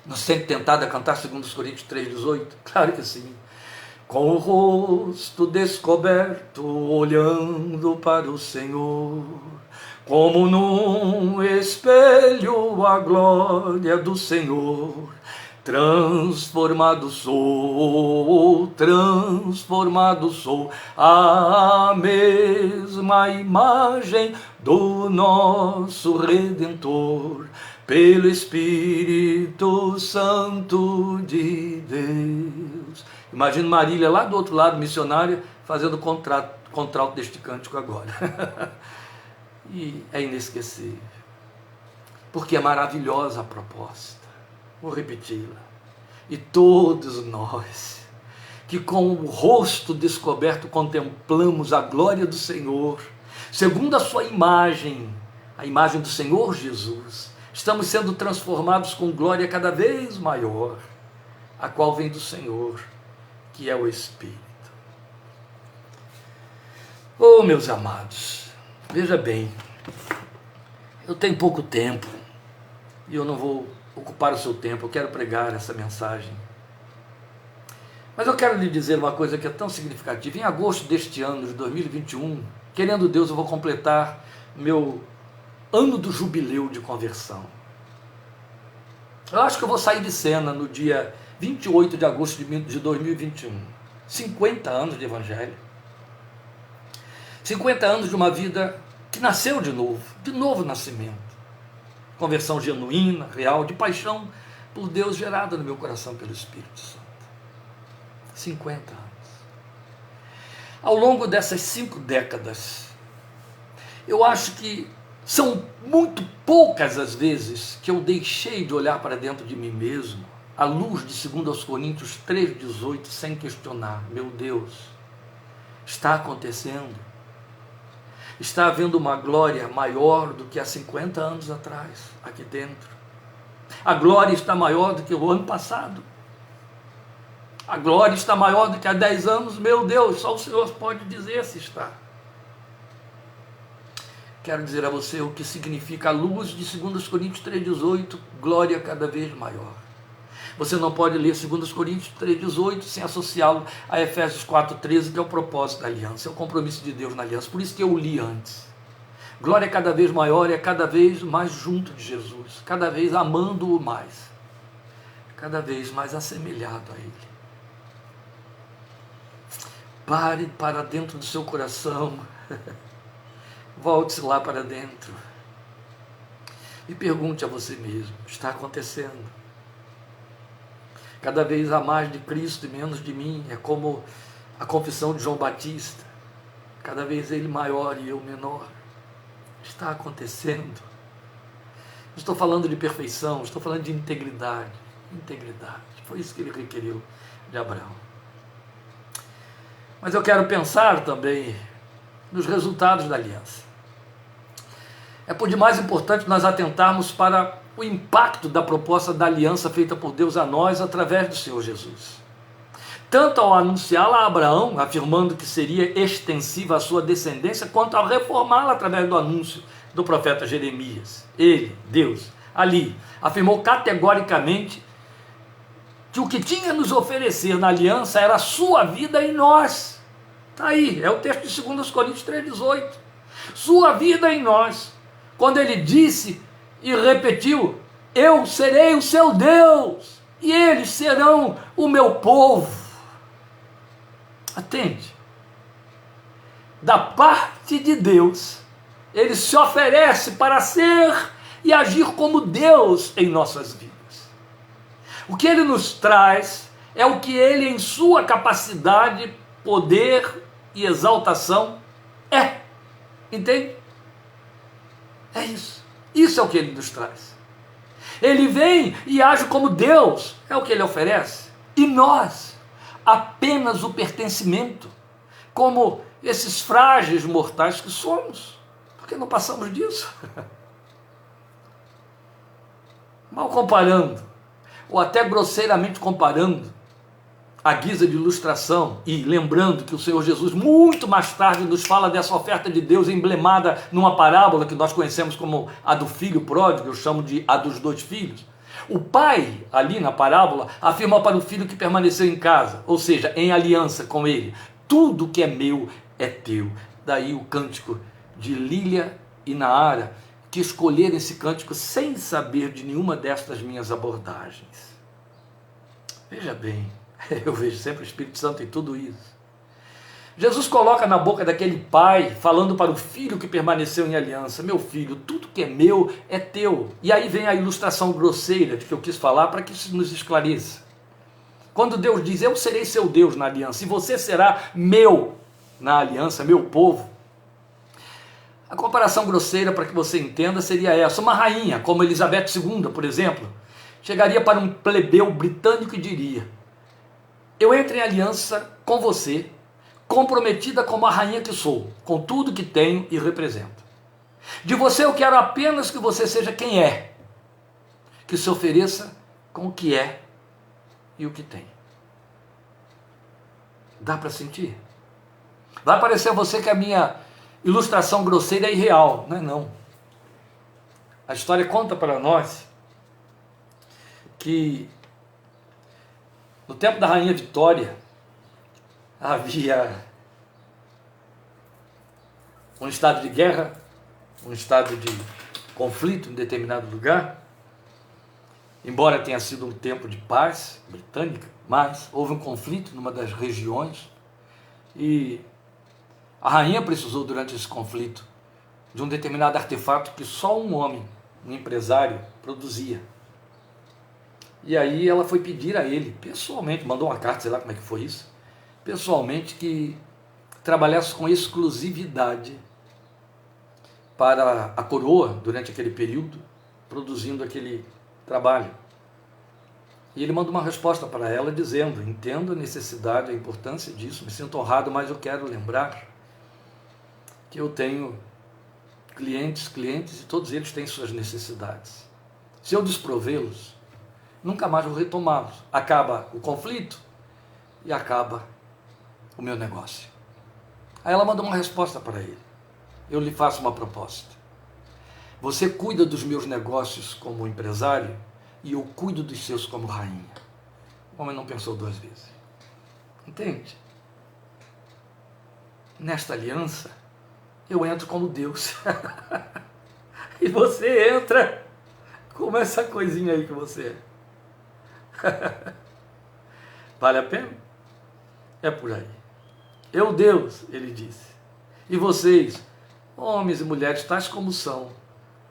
Não se sente tentado a cantar 2 Coríntios 3,18? Claro que sim. Com o rosto descoberto, olhando para o Senhor, como num espelho a glória do Senhor, transformado sou, a mesma imagem do nosso Redentor, pelo Espírito Santo de Deus. Imagina Marília lá do outro lado, missionária, fazendo contralto deste cântico agora. E é inesquecível, porque é maravilhosa a proposta. Vou repeti-la. E todos nós, que com o rosto descoberto contemplamos a glória do Senhor, segundo a sua imagem, a imagem do Senhor Jesus, estamos sendo transformados com glória cada vez maior, a qual vem do Senhor, que é o Espírito. Oh, meus amados, veja bem, eu tenho pouco tempo e eu não vou ocupar o seu tempo, eu quero pregar essa mensagem. Mas eu quero lhe dizer uma coisa que é tão significativa. Em agosto deste ano, de 2021, querendo Deus, eu vou completar meu ano do jubileu de conversão. Eu acho que eu vou sair de cena no dia 28 de agosto de 2021. 50 anos de evangelho. 50 anos de uma vida que nasceu de novo nascimento. Conversão genuína, real, de paixão por Deus gerada no meu coração pelo Espírito Santo. 50 anos. Ao longo dessas 5 décadas, eu acho que são muito poucas as vezes que eu deixei de olhar para dentro de mim mesmo, à luz de 2 Coríntios 3,18, sem questionar: meu Deus, está acontecendo? Está havendo uma glória maior do que há 50 anos atrás, aqui dentro. A glória está maior do que o ano passado. A glória está maior do que há 10 anos. Meu Deus, só o Senhor pode dizer se está. Quero dizer a você o que significa a luz de 2 Coríntios 3,18, glória cada vez maior. Você não pode ler 2 Coríntios 3,18 sem associá-lo a Efésios 4,13, que é o propósito da aliança, é o compromisso de Deus na aliança. Por isso que eu li antes. Glória cada vez maior é cada vez mais junto de Jesus, cada vez amando-o mais, cada vez mais assemelhado a Ele. Pare para dentro do seu coração, volte-se lá para dentro e pergunte a você mesmo: está acontecendo? Cada vez há mais de Cristo e menos de mim. É como a confissão de João Batista. Cada vez ele maior e eu menor. Está acontecendo. Estou falando de perfeição, estou falando de integridade. Integridade. Foi isso que ele requeriu de Abraão. Mas eu quero pensar também nos resultados da aliança. É por demais importante nós atentarmos para o impacto da proposta da aliança feita por Deus a nós através do Senhor Jesus. Tanto ao anunciá-la a Abraão, afirmando que seria extensiva a sua descendência, quanto ao reformá-la através do anúncio do profeta Jeremias. Ele, Deus, ali, afirmou categoricamente que o que tinha a nos oferecer na aliança era a sua vida em nós. Está aí, é o texto de 2 Coríntios 3,18. Sua vida em nós. Quando ele disse e repetiu: eu serei o seu Deus, e eles serão o meu povo. Atende. Da parte de Deus, ele se oferece para ser e agir como Deus em nossas vidas. O que ele nos traz é o que ele, em sua capacidade, poder e exaltação, é. Entende? É isso. Isso é o que ele nos traz. Ele vem e age como Deus, é o que ele oferece. E nós, apenas o pertencimento, como esses frágeis mortais que somos, porque não passamos disso. Mal comparando, ou até grosseiramente comparando, à guisa de ilustração, e lembrando que o Senhor Jesus muito mais tarde nos fala dessa oferta de Deus emblemada numa parábola que nós conhecemos como a do filho pródigo, eu chamo de a dos 2 filhos. O pai, ali na parábola, afirma para o filho que permaneceu em casa, ou seja, em aliança com ele: tudo que é meu é teu. Daí o cântico de Lília e Naara, que escolheram esse cântico sem saber de nenhuma destas minhas abordagens. Veja bem, eu vejo sempre o Espírito Santo em tudo isso. Jesus coloca na boca daquele pai, falando para o filho que permaneceu em aliança: meu filho, tudo que é meu é teu. E aí vem a ilustração grosseira de que eu quis falar para que isso nos esclareça. Quando Deus diz: eu serei seu Deus na aliança, e você será meu na aliança, meu povo. A comparação grosseira, para que você entenda, seria essa: uma rainha, como Elizabeth II, por exemplo, chegaria para um plebeu britânico e diria: eu entro em aliança com você, comprometida como a rainha que sou, com tudo que tenho e represento. De você eu quero apenas que você seja quem é, que se ofereça com o que é e o que tem. Dá para sentir? Vai parecer a você que a minha ilustração grosseira é irreal. Não é não. A história conta para nós que no tempo da Rainha Vitória havia um estado de guerra, um estado de conflito em determinado lugar. Embora tenha sido um tempo de paz britânica, mas houve um conflito numa das regiões e a rainha precisou, durante esse conflito, de um determinado artefato que só um homem, um empresário, produzia. E aí ela foi pedir a ele, pessoalmente, mandou uma carta, sei lá como é que foi isso, pessoalmente, que trabalhasse com exclusividade para a coroa, durante aquele período, produzindo aquele trabalho. E ele manda uma resposta para ela dizendo: entendo a necessidade, a importância disso, me sinto honrado, mas eu quero lembrar que eu tenho clientes e todos eles têm suas necessidades. Se eu desprovê-los, nunca mais vou retomá-los. Acaba o conflito e acaba o meu negócio. Aí ela mandou uma resposta para ele: eu lhe faço uma proposta. Você cuida dos meus negócios como empresário e eu cuido dos seus como rainha. O homem não pensou duas vezes. Entende? Nesta aliança, eu entro como Deus. E você entra como essa coisinha aí que você é. Vale a pena? É por aí. Eu, Deus, ele disse, e vocês, homens e mulheres, tais como são,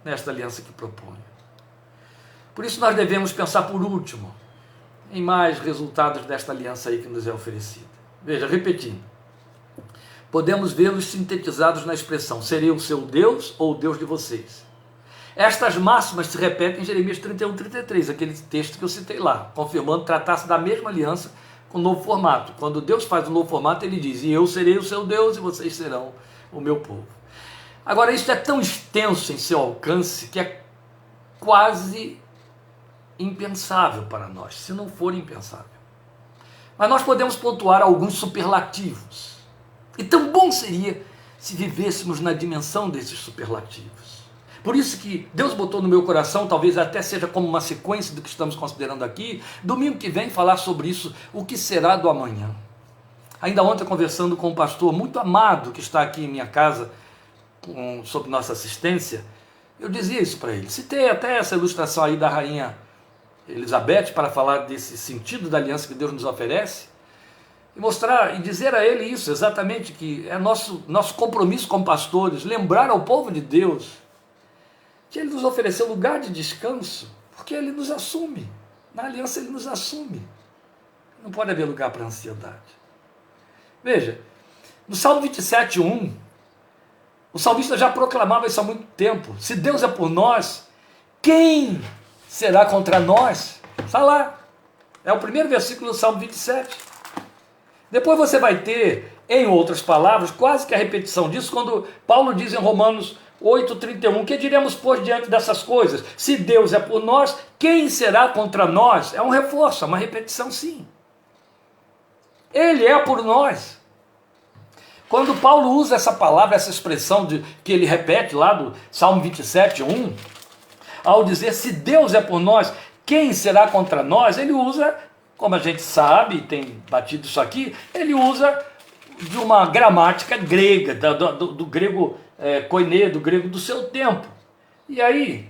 nesta aliança que proponho. Por isso nós devemos pensar, por último, em mais resultados desta aliança aí que nos é oferecida. Veja, repetindo, podemos vê-los sintetizados na expressão: serei o seu Deus ou o Deus de vocês. Estas máximas se repetem em Jeremias 31:33, aquele texto que eu citei lá, confirmando tratar-se da mesma aliança com um novo formato. Quando Deus faz um novo formato, ele diz: e eu serei o seu Deus e vocês serão o meu povo. Agora, isso é tão extenso em seu alcance que é quase impensável para nós, se não for impensável. Mas nós podemos pontuar alguns superlativos. E tão bom seria se vivêssemos na dimensão desses superlativos. Por isso que Deus botou no meu coração, talvez até seja como uma sequência do que estamos considerando aqui, domingo que vem falar sobre isso, o que será do amanhã. Ainda ontem, conversando com um pastor muito amado que está aqui em minha casa, sob nossa assistência, eu dizia isso para ele. Citei até essa ilustração aí da rainha Elizabeth para falar desse sentido da aliança que Deus nos oferece e mostrar e dizer a ele isso exatamente, que é nosso compromisso como pastores, lembrar ao povo de Deus que ele nos ofereceu lugar de descanso, porque ele nos assume, na aliança ele nos assume, não pode haver lugar para ansiedade. Veja, no Salmo 27:1, o salmista já proclamava isso há muito tempo: se Deus é por nós, quem será contra nós? Está lá, é o primeiro versículo do Salmo 27. Depois você vai ter, em outras palavras, quase que a repetição disso, quando Paulo diz em Romanos 8:31, que diremos, pois, diante dessas coisas? Se Deus é por nós, quem será contra nós? É um reforço, é uma repetição, sim. Ele é por nós. Quando Paulo usa essa palavra, essa expressão que ele repete lá do Salmo 27:1, ao dizer, se Deus é por nós, quem será contra nós? Ele usa, como a gente sabe, tem batido isso aqui, ele usa de uma gramática grega, do grego koiné, do grego do seu tempo. E aí,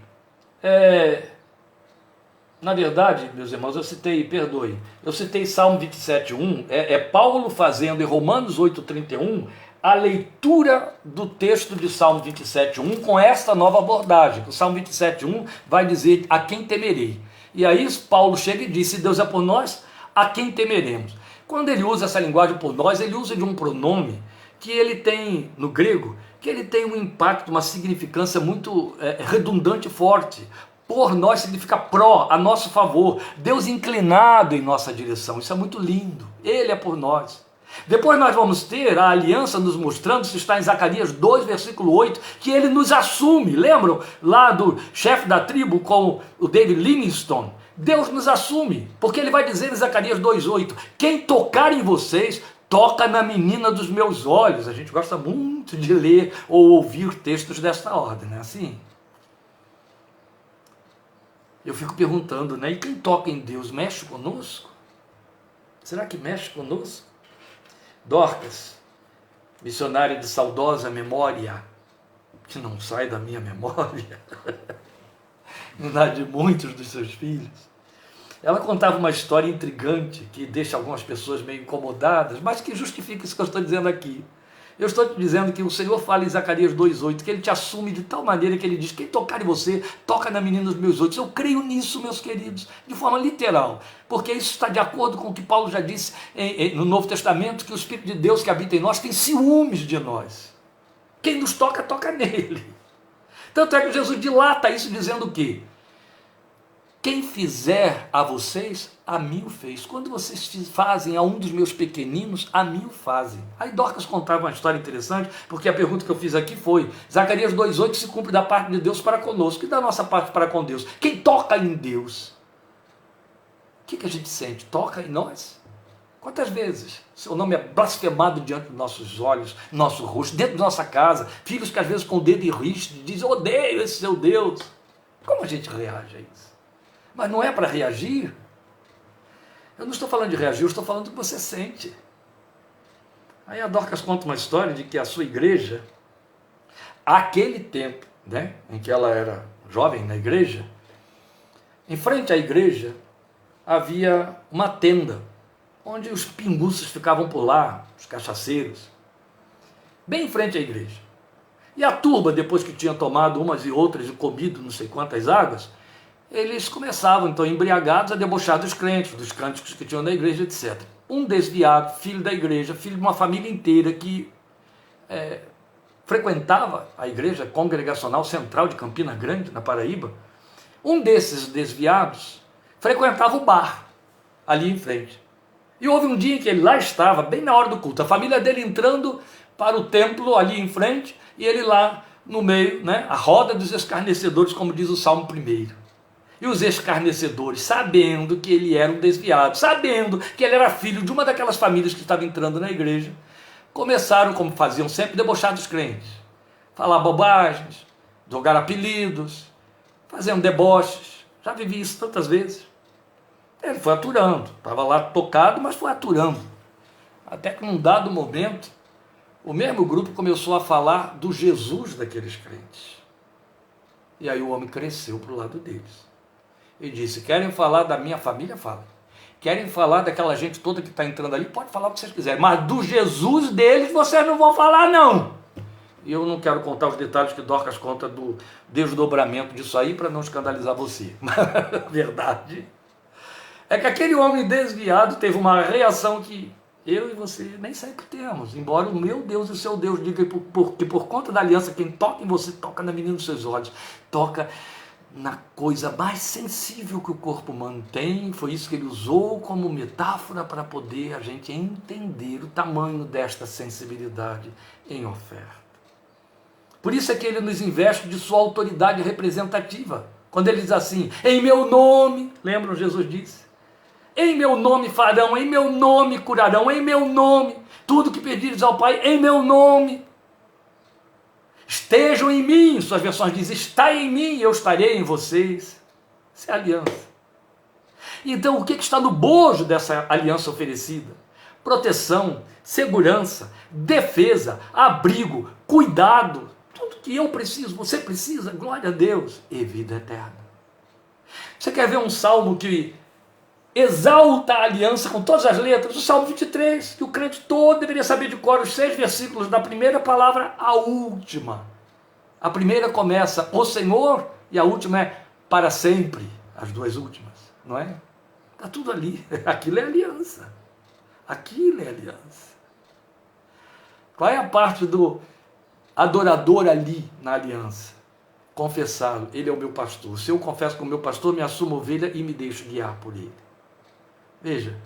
na verdade, meus irmãos, eu citei Salmo 27:1, é Paulo fazendo em Romanos 8:31 a leitura do texto de Salmo 27:1 com esta nova abordagem. O Salmo 27:1 vai dizer: a quem temerei? E aí Paulo chega e diz: se Deus é por nós, a quem temeremos? Quando ele usa essa linguagem por nós, ele usa de um pronome que ele tem, no grego, que ele tem um impacto, uma significância muito redundante e forte. Por nós significa pró, a nosso favor, Deus inclinado em nossa direção. Isso é muito lindo, Ele é por nós. Depois nós vamos ter a aliança nos mostrando, isso está em Zacarias 2, versículo 8, que Ele nos assume. Lembram lá do chefe da tribo com o David Livingstone? Deus nos assume, porque Ele vai dizer em Zacarias 2,8, quem tocar em vocês, toca na menina dos meus olhos. A gente gosta muito de ler ou ouvir textos desta ordem, não é assim? Eu fico perguntando, né? E quem toca em Deus mexe conosco? Será que mexe conosco? Dorcas, missionária de saudosa memória, que não sai da minha memória, na de muitos dos seus filhos. Ela contava uma história intrigante que deixa algumas pessoas meio incomodadas, mas que justifica isso que eu estou dizendo aqui. Eu estou te dizendo que o Senhor fala em Zacarias 2,8, que Ele te assume de tal maneira que Ele diz, quem tocar em você, toca na menina dos meus olhos. Eu creio nisso, meus queridos, de forma literal, porque isso está de acordo com o que Paulo já disse no Novo Testamento, que o Espírito de Deus que habita em nós tem ciúmes de nós. Quem nos toca, toca nele. Tanto é que Jesus dilata isso dizendo o quê? Quem fizer a vocês, a mim o fez. Quando vocês fazem a um dos meus pequeninos, a mim o fazem. Aí Dorcas contava uma história interessante, porque a pergunta que eu fiz aqui foi, Zacarias 2,8 se cumpre da parte de Deus para conosco, e da nossa parte para com Deus. Quem toca em Deus? O que a gente sente? Toca em nós? Quantas vezes seu nome é blasfemado diante dos nossos olhos, nosso rosto, dentro da nossa casa, filhos que às vezes com o dedo em riste dizem, eu odeio esse seu Deus. Como a gente reage a isso? Mas não é para reagir. Eu não estou falando de reagir, eu estou falando do que você sente. Aí a Dorcas conta uma história de que a sua igreja, aquele tempo, né, em que ela era jovem na igreja, em frente à igreja havia uma tenda, onde os pinguços ficavam por lá, os cachaceiros, bem em frente à igreja. E a turba, depois que tinha tomado umas e outras e comido não sei quantas águas, eles começavam, então, embriagados, a debochar dos crentes, dos cânticos que tinham na igreja, etc. Um desviado, filho da igreja, filho de uma família inteira que frequentava a igreja congregacional central de Campina Grande, na Paraíba, um desses desviados frequentava o bar, ali em frente. E houve um dia em que ele lá estava, bem na hora do culto, a família dele entrando para o templo ali em frente, e ele lá no meio, né, a roda dos escarnecedores, como diz o Salmo 1. E os escarnecedores, sabendo que ele era um desviado, sabendo que ele era filho de uma daquelas famílias que estava entrando na igreja, começaram, como faziam sempre, debochar dos crentes, falar bobagens, jogar apelidos, fazendo deboches. Já vivi isso tantas vezes. Ele foi aturando, estava lá tocado, mas foi aturando. Até que num dado momento, o mesmo grupo começou a falar do Jesus daqueles crentes. E aí o homem cresceu para o lado deles. E disse, querem falar da minha família? Fala. Querem falar daquela gente toda que está entrando ali? Pode falar o que vocês quiserem. Mas do Jesus deles vocês não vão falar, não. E eu não quero contar os detalhes que Dorcas conta do desdobramento disso aí para não escandalizar você. Mas a verdade é que aquele homem desviado teve uma reação que eu e você nem sempre temos. Embora o meu Deus e o seu Deus digam que por conta da aliança, quem toca em você, toca na menina dos seus olhos. Toca na coisa mais sensível que o corpo humano tem. Foi isso que ele usou como metáfora para poder a gente entender o tamanho desta sensibilidade em oferta. Por isso é que ele nos investe de sua autoridade representativa. Quando ele diz assim, em meu nome, lembram, Jesus disse, em meu nome farão, em meu nome curarão, em meu nome, tudo que pedires ao Pai, em meu nome. Estejam em mim, suas versões dizem, está em mim, eu estarei em vocês. Isso é aliança. Então, o que está no bojo dessa aliança oferecida? Proteção, segurança, defesa, abrigo, cuidado, tudo que eu preciso, você precisa, glória a Deus, e vida eterna. Você quer ver um salmo que exalta a aliança com todas as letras? O Salmo 23, que o crente todo deveria saber de cor, os 6 versículos, da primeira palavra à última. A primeira começa, o Senhor, e a última é para sempre, as 2 últimas, não é? Está tudo ali, aquilo é aliança. Aquilo é aliança. Qual é a parte do adorador ali na aliança? Confessá-lo, ele é o meu pastor. Se eu confesso com o meu pastor, me assumo ovelha e me deixo guiar por ele. Veja,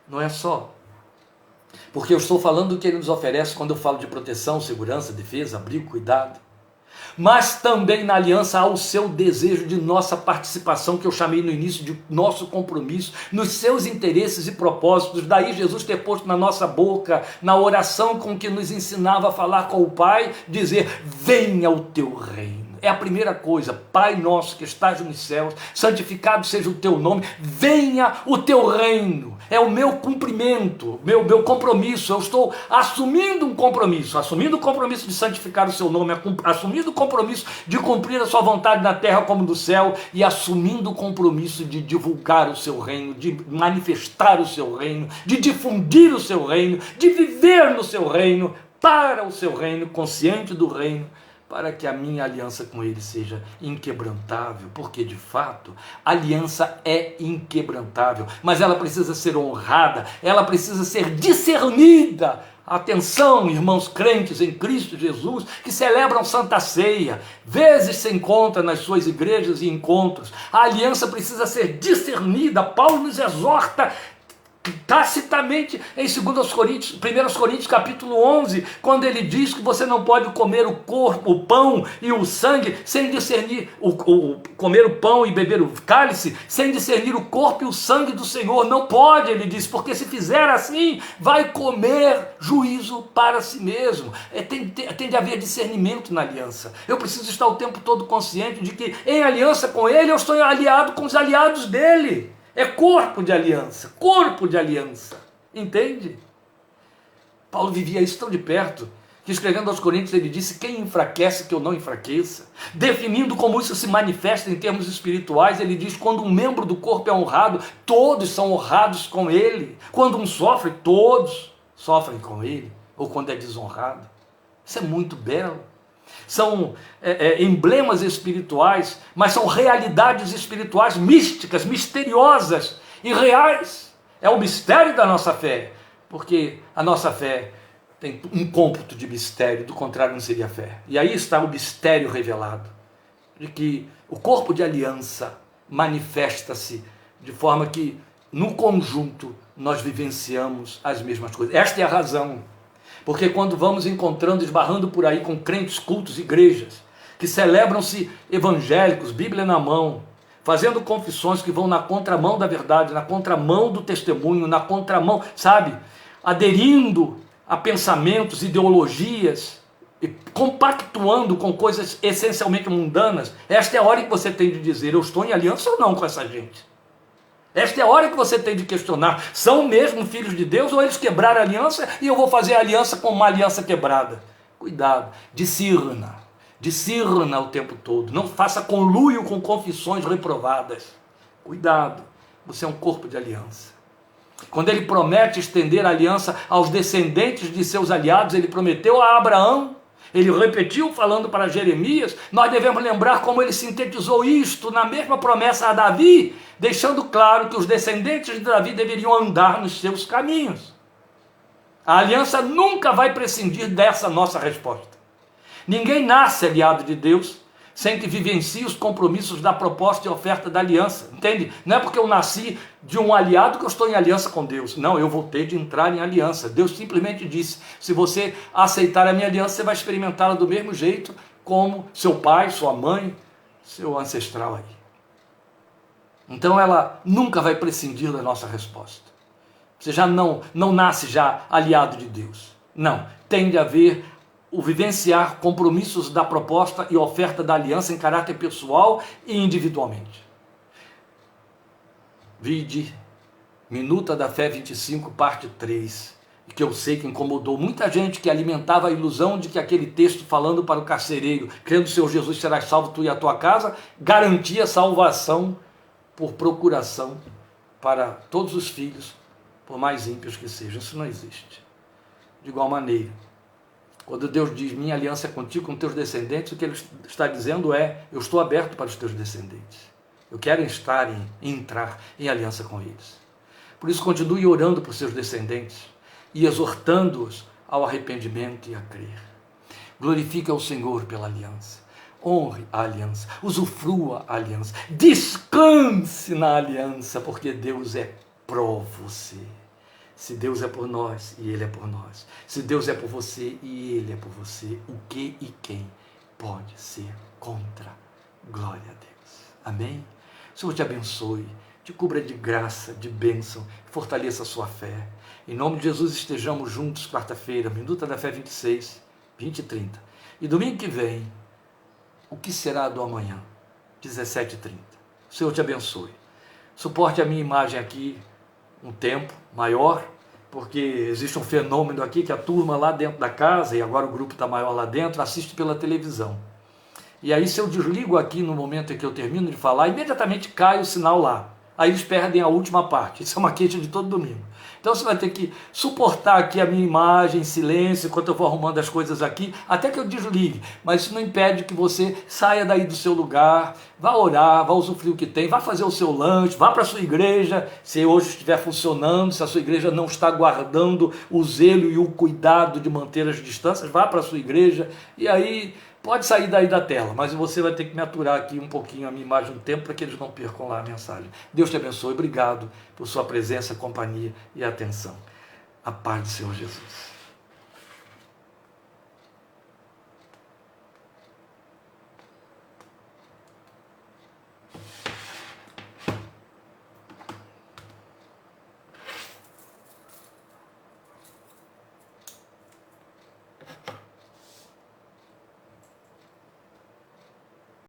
não é só porque eu estou falando do que ele nos oferece quando eu falo de proteção, segurança, defesa, abrigo, cuidado, mas também na aliança há o seu desejo de nossa participação, que eu chamei no início de nosso compromisso, nos seus interesses e propósitos. Daí Jesus ter posto na nossa boca, na oração com que nos ensinava a falar com o Pai, dizer: venha o teu reino. É a primeira coisa. Pai nosso que estás nos céus, santificado seja o teu nome, venha o teu reino. É o meu cumprimento, meu compromisso. Eu estou assumindo um compromisso, assumindo o compromisso de santificar o seu nome, assumindo o compromisso de cumprir a sua vontade na terra como no céu, e assumindo o compromisso de divulgar o seu reino, de manifestar o seu reino, de difundir o seu reino, de viver no seu reino, para o seu reino, consciente do reino, para que a minha aliança com ele seja inquebrantável, porque de fato a aliança é inquebrantável, mas ela precisa ser honrada, ela precisa ser discernida. Atenção, irmãos crentes em Cristo Jesus, que celebram Santa Ceia, vezes se encontra nas suas igrejas e encontros. A aliança precisa ser discernida. Paulo nos exorta tacitamente em 1 Coríntios capítulo 11, quando ele diz que você não pode comer o corpo, o pão e o sangue sem discernir, comer o pão e beber o cálice sem discernir o corpo e o sangue do Senhor. Não pode, ele diz, porque se fizer assim, vai comer juízo para si mesmo. Tem de haver discernimento na aliança. Eu preciso estar o tempo todo consciente de que em aliança com ele, eu estou aliado com os aliados dele. É corpo de aliança, entende? Paulo vivia isso tão de perto, que escrevendo aos Coríntios ele disse: quem enfraquece que eu não enfraqueça. Definindo como isso se manifesta em termos espirituais, ele diz: quando um membro do corpo é honrado, todos são honrados com ele. Quando um sofre, todos sofrem com ele, ou quando é desonrado. Isso é muito belo. São emblemas espirituais, mas são realidades espirituais místicas, misteriosas e reais. É o mistério da nossa fé, porque a nossa fé tem um cômputo de mistério, do contrário não seria fé. E aí está o mistério revelado, de que o corpo de aliança manifesta-se de forma que, no conjunto, nós vivenciamos as mesmas coisas. Esta é a razão. Porque quando vamos encontrando, esbarrando por aí com crentes, cultos, igrejas, que celebram-se evangélicos, Bíblia na mão, fazendo confissões que vão na contramão da verdade, na contramão do testemunho, na contramão, sabe? Aderindo a pensamentos, ideologias, e compactuando com coisas essencialmente mundanas. Esta é a hora que você tem de dizer: eu estou em aliança ou não com essa gente? Esta é a hora que você tem de questionar: são mesmo filhos de Deus, ou eles quebraram a aliança e eu vou fazer a aliança com uma aliança quebrada? Cuidado, discirna o tempo todo, não faça conluio com confissões reprovadas. Cuidado, você é um corpo de aliança. Quando ele promete estender a aliança aos descendentes de seus aliados, ele prometeu a Abraão, ele repetiu falando para Jeremias. Nós devemos lembrar como ele sintetizou isto na mesma promessa a Davi, deixando claro que os descendentes de Davi deveriam andar nos seus caminhos. A aliança nunca vai prescindir dessa nossa resposta. Ninguém nasce aliado de Deus sem que vivencie os compromissos da proposta e oferta da aliança, entende? Não é porque eu nasci de um aliado que eu estou em aliança com Deus. Não, eu vou ter de entrar em aliança. Deus simplesmente disse: se você aceitar a minha aliança, você vai experimentá-la do mesmo jeito como seu pai, sua mãe, seu ancestral aí. Então ela nunca vai prescindir da nossa resposta. Você já não nasce já aliado de Deus. Não, tem de haver o vivenciar compromissos da proposta e oferta da aliança em caráter pessoal e individualmente. Vide Minuta da Fé 25, parte 3, que eu sei que incomodou muita gente que alimentava a ilusão de que aquele texto falando para o carcereiro, crendo no Senhor Jesus serás salvo tu e a tua casa, garantia salvação por procuração para todos os filhos, por mais ímpios que sejam. Isso não existe. De igual maneira, quando Deus diz minha aliança é contigo, com teus descendentes, o que Ele está dizendo é, eu estou aberto para os teus descendentes. Eu quero entrar em aliança com eles. Por isso continue orando por seus descendentes e exortando-os ao arrependimento e a crer. Glorifique ao Senhor pela aliança. Honre a aliança, usufrua a aliança, descanse na aliança, porque Deus é pró você. Se Deus é por nós e Ele é por nós, se Deus é por você e Ele é por você, o que e quem pode ser contra? Glória a Deus. Amém? O Senhor te abençoe, te cubra de graça, de bênção, fortaleça a sua fé. Em nome de Jesus estejamos juntos quarta-feira, Minuta da Fé 26, 20 e 30. E domingo que vem, o que será do amanhã? 17h30. O Senhor te abençoe. Suporte a minha imagem aqui um tempo maior, porque existe um fenômeno aqui que a turma lá dentro da casa, e agora o grupo está maior lá dentro, assiste pela televisão. E aí se eu desligo aqui no momento em que eu termino de falar, imediatamente cai o sinal lá. Aí eles perdem a última parte. Isso é uma queixa de todo domingo. Então você vai ter que suportar aqui a minha imagem em silêncio, enquanto eu vou arrumando as coisas aqui, até que eu desligue. Mas isso não impede que você saia daí do seu lugar, vá orar, vá usufruir o que tem, vá fazer o seu lanche, vá para a sua igreja, se hoje estiver funcionando, se a sua igreja não está guardando o zelo e o cuidado de manter as distâncias, vá para a sua igreja e aí pode sair daí da tela, mas você vai ter que me aturar aqui um pouquinho a minha imagem um tempo para que eles não percam lá a mensagem. Deus te abençoe, obrigado por sua presença, companhia e atenção. A paz do Senhor Jesus.